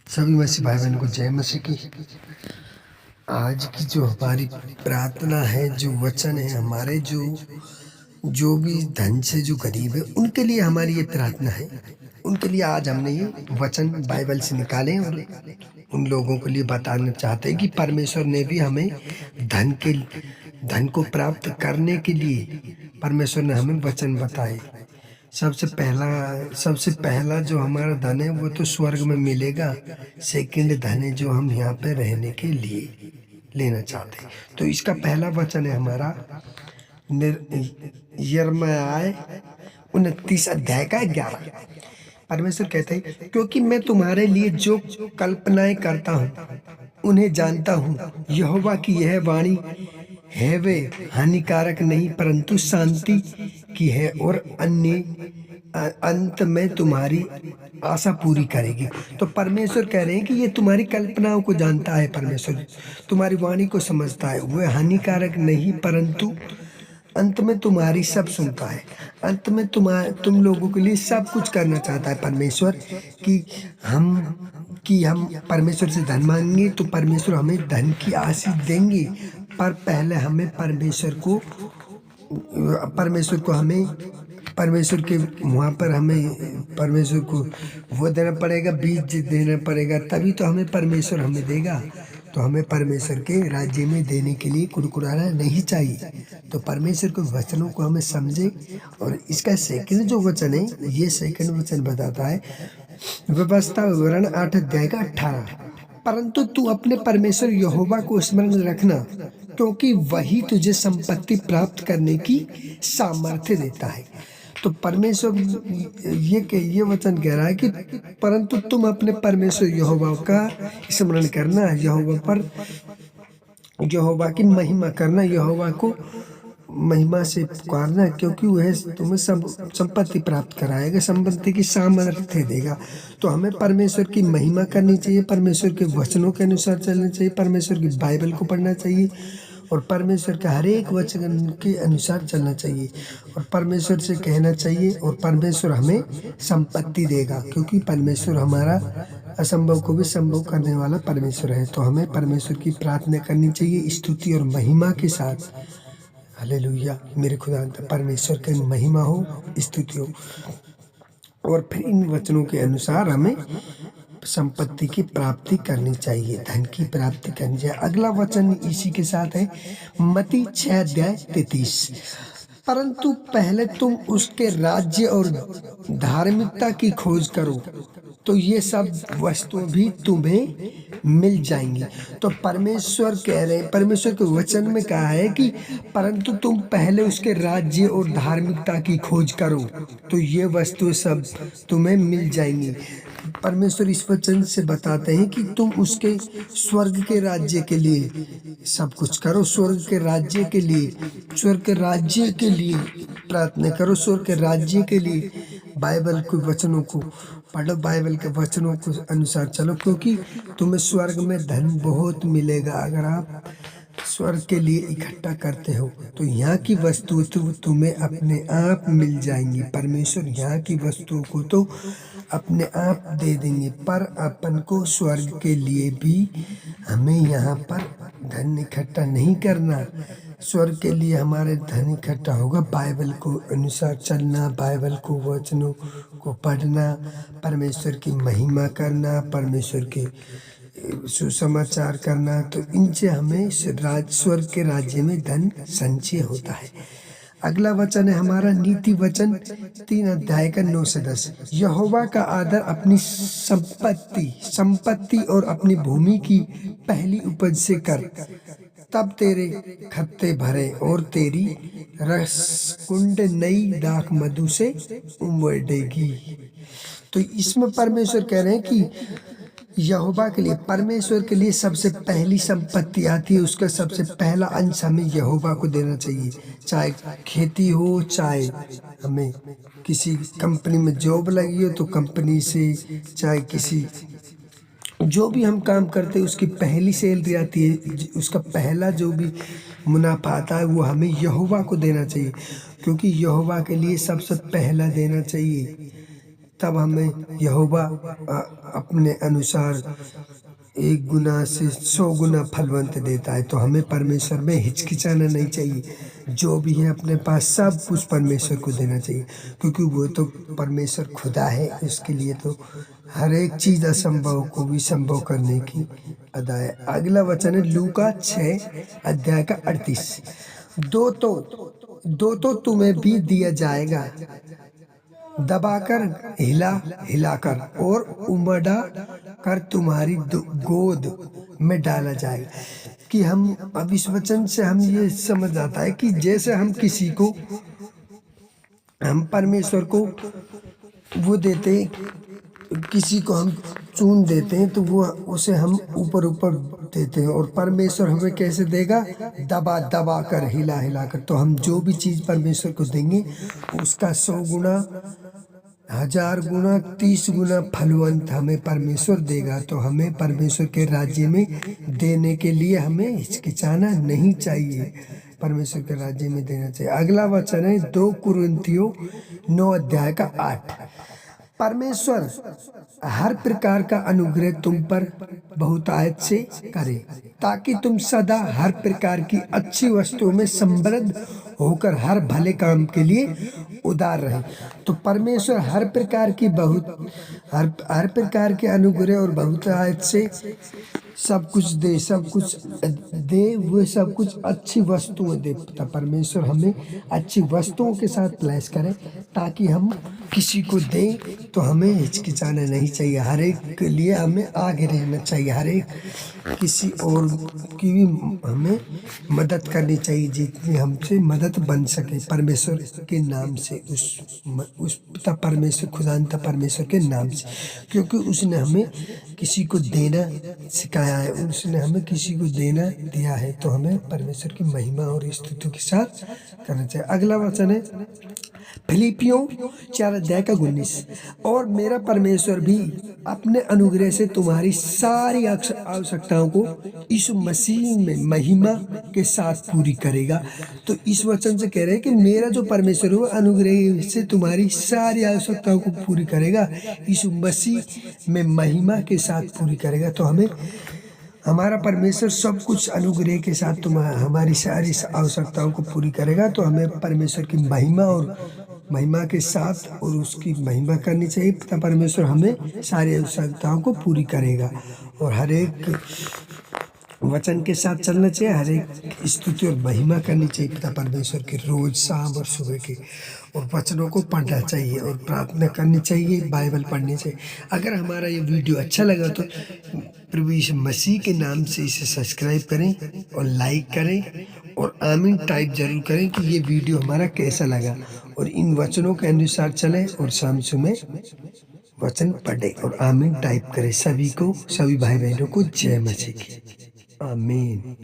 सभी मसीह भाई बहन को जय मसीह की। आज की जो हमारी प्रार्थना है, जो वचन है, हमारे जो भी धन से जो गरीब है उनके लिए हमारी ये प्रार्थना है। उनके लिए आज हमने ये वचन बाइबल से निकाले और उन लोगों के लिए बताना चाहते हैं कि परमेश्वर ने भी हमें धन को प्राप्त करने के लिए परमेश्वर ने हमें वचन बताए। सबसे पहला जो हमारा धन है वो तो स्वर्ग में मिलेगा। सेकंड धन है जो हम यहाँ पे रहने के लिए लेना चाहते हैं। तो इसका पहला वचन है हमारा यिर्मयाह 29 अध्याय का 11। परमेश्वर कहते हैं, क्योंकि मैं तुम्हारे लिए जो कल्पनाएं करता हूँ उन्हें जानता हूँ। यहोवा की यह वाणी है, वे हानिकारक नहीं परंतु शांति की है और अंत में तुम्हारी आशा पूरी करेगी। तो परमेश्वर कह रहे हैं कि ये तुम्हारी कल्पनाओं को जानता है। परमेश्वर तुम्हारी वाणी को समझता है। वह हानिकारक नहीं परंतु अंत में तुम्हारी सब सुनता है। अंत में तुम लोगों के लिए सब कुछ करना चाहता है परमेश्वर। कि हम परमेश्वर से धन मांगेंगे तो परमेश्वर हमें धन की आशीष देंगे। पर पहले हमें परमेश्वर के वहाँ पर हमें परमेश्वर को वो देना पड़ेगा, बीज देना पड़ेगा, तभी तो हमें परमेश्वर हमें देगा। तो हमें परमेश्वर के राज्य में देने के लिए कुड़कुड़ाना नहीं चाहिए। तो परमेश्वर के वचनों को हमें समझे। और इसका सेकंड जो वचन है, ये सेकंड वचन बताता है व्यवस्था विवरण 8 अध्याय का 18। परंतु तू अपने परमेश्वर यहोवा को स्मरण रखना, क्योंकि वही तुझे संपत्ति प्राप्त करने की सामर्थ्य देता है। तो परमेश्वर ये वचन कह रहा है कि परंतु तुम अपने परमेश्वर यहोवा का स्मरण करना, यहोवा की महिमा करना, यहोवा को महिमा से पुकारना, क्योंकि वह तुम्हें संपत्ति प्राप्त कराएगा, संपत्ति की सामर्थ्य देगा। तो हमें परमेश्वर की महिमा करनी चाहिए, परमेश्वर के वचनों के अनुसार चलना चाहिए, परमेश्वर की बाइबल को पढ़ना चाहिए और परमेश्वर के हर एक वचन के अनुसार चलना चाहिए और परमेश्वर से कहना चाहिए। और परमेश्वर हमें संपत्ति देगा, क्योंकि परमेश्वर हमारा असंभव को भी संभव करने वाला परमेश्वर है। तो हमें परमेश्वर की प्रार्थना करनी चाहिए स्तुति और महिमा के साथ। हालेलुया, मेरे खुदा परमेश्वर की महिमा हो, स्तुति हो। और फिर इन वचनों के अनुसार हमें संपत्ति की प्राप्ति करनी चाहिए, धन की प्राप्ति करनी चाहिए। अगला वचन इसी के साथ है, मत्ती 6 अध्याय 33। परंतु पहले तुम उसके राज्य और धार्मिकता की खोज करो तो ये सब वस्तुएं भी तुम्हें मिल जाएंगी। तो परमेश्वर कह रहे हैं, परमेश्वर के वचन में कहा है कि परंतु तुम पहले उसके राज्य और धार्मिकता की खोज करो तो ये वस्तुएं सब तुम्हें मिल जाएंगी। परमेश्वर इस वचन से बताते हैं कि तुम उसके स्वर्ग के राज्य के लिए सब कुछ करो, स्वर्ग के राज्य के लिए प्रार्थना करो, स्वर्ग के राज्य के लिए बाइबल के वचनों को पढ़ो, बाइबल के वचनों के अनुसार चलो, क्योंकि तुम्हें स्वर्ग में धन बहुत मिलेगा। अगर आप स्वर्ग के लिए इकट्ठा करते हो तो यहाँ की वस्तु तो तुम्हें अपने आप मिल जाएंगी। परमेश्वर यहाँ की वस्तुओं को तो अपने आप दे देंगे, पर अपन को स्वर्ग के लिए भी हमें यहाँ पर धन इकट्ठा नहीं करना। स्वर्ग के लिए हमारे धन इकट्ठा होगा बाइबल को अनुसार चलना, बाइबल को वचनों को पढ़ना, परमेश्वर की महिमा करना, परमेश्वर के सुसमाचार करना। तो इनसे हमें स्वर्ग के राज्य में धन संचय होता है। अगला वचन है हमारा नीति वचन 3 अध्याय का 9 से 10। यहोवा का आदर अपनी संपत्ति और अपनी भूमि की पहली उपज से कर, तब तेरे खत्ते भरे और तेरी रसकुंड नई दाख मधु से उमड़ेगी। तो इसमें परमेश्वर कह रहे हैं कि यहोवा के लिए, परमेश्वर के लिए सबसे पहली संपत्ति आती है, उसका सबसे पहला अंश हमें यहोवा को देना चाहिए। चाहे खेती हो, चाहे हमें किसी कंपनी में जॉब लगी हो तो कंपनी से, चाहे किसी जो भी हम काम करते हैं उसकी पहली सैलरी आती है, उसका पहला जो भी मुनाफा आता है वो हमें यहोवा को देना चाहिए, क्योंकि यहोवा के लिए सबसे पहला देना चाहिए। तब हमें यहोवा अपने अनुसार 1 गुना से 100 गुना फलवंत देता है। तो हमें परमेश्वर में हिचकिचाना नहीं चाहिए। जो भी है अपने पास सब कुछ परमेश्वर को देना चाहिए, क्योंकि वो तो परमेश्वर खुदा है। उसके लिए तो हर एक चीज़ असंभव को भी संभव करने की अदा है। अगला वचन है लूका 6 अध्याय का 38। दो तो तुम्हें भी दिया जाएगा, दबाकर हिलाकर और उमड़ा कर तुम्हारी गोद में डाला जाएगा। कि हम अब इस वचन से हम ये समझ आता है कि जैसे हम परमेश्वर को वो देते हैं, किसी को हम चुन देते हैं तो वो उसे हम ऊपर देते हैं, और परमेश्वर हमें कैसे देगा? दबा कर हिला कर। तो हम जो भी चीज़ परमेश्वर को देंगे उसका 100 गुना, 1000 गुना, 30 गुना फलवंत हमें परमेश्वर देगा। तो हमें परमेश्वर के राज्य में देने के लिए हमें हिचकिचाना नहीं चाहिए, परमेश्वर के राज्य में देना चाहिए। अगला वचन है 2 कुरिन्थियों 9 अध्याय का 8। परमेश्वर हर प्रकार का अनुग्रह तुम पर बहुतायत से करे, ताकि तुम सदा हर प्रकार की अच्छी वस्तुओं में समृद्ध होकर हर भले काम के लिए उदार रहे। तो परमेश्वर हर प्रकार के अनुग्रह और बहुतायत से सब कुछ दे, वो सब कुछ अच्छी वस्तुएं दे। परमेश्वर हमें अच्छी वस्तुओं के साथ ब्लेस करे, ताकि हम किसी को दें तो हमें हिचकिचाना नहीं चाहिए। हर एक के लिए हमें आगे रहना चाहिए। हर एक किसी और की भी हमें मदद करनी चाहिए, जितनी हमसे मदद बन सके परमेश्वर के नाम से, उस पिता परमेश्वर, खुदावंद परमेश्वर के नाम से, क्योंकि उसने हमें किसी को देना सिखाया है, उसने हमें किसी को देना दिया है। तो हमें परमेश्वर की महिमा और स्तुति के साथ करना चाहिए। अगला वचन है फिलिपियों 4 अध्याय का 19। और मेरा परमेश्वर भी अपने अनुग्रह से तुम्हारी सारी आवश्यकताओं को यीशु मसीह में महिमा के साथ पूरी करेगा। तो इस वचन से कह रहे हैं कि मेरा जो परमेश्वर है वो अनुग्रह से तुम्हारी सारी आवश्यकताओं को पूरी करेगा, यीशु मसीह में महिमा के साथ पूरी करेगा। तो हमें हमारा परमेश्वर सब कुछ अनुग्रह के साथ हमारी सारी आवश्यकताओं को पूरी करेगा। तो हमें परमेश्वर की महिमा के साथ और उसकी महिमा करनी चाहिए। पिता परमेश्वर हमें सारी आवश्यकताओं को पूरी करेगा, और हर एक वचन के साथ चलना चाहिए। हर एक स्तुति और महिमा करनी चाहिए पिता परमेश्वर की, रोज शाम और सुबह के, और वचनों को पढ़ना चाहिए और प्रार्थना करनी चाहिए, बाइबल पढ़नी चाहिए। अगर हमारा ये वीडियो अच्छा लगा तो प्रभु यीशु मसीह के नाम से इसे सब्सक्राइब करें और लाइक करें, और आमीन टाइप जरूर करें कि ये वीडियो हमारा कैसा लगा, और इन वचनों के अनुसार चलें और शाम सुबह वचन पढ़े और आमीन टाइप करें। सभी भाई बहनों को जय मसीह की। आमीन।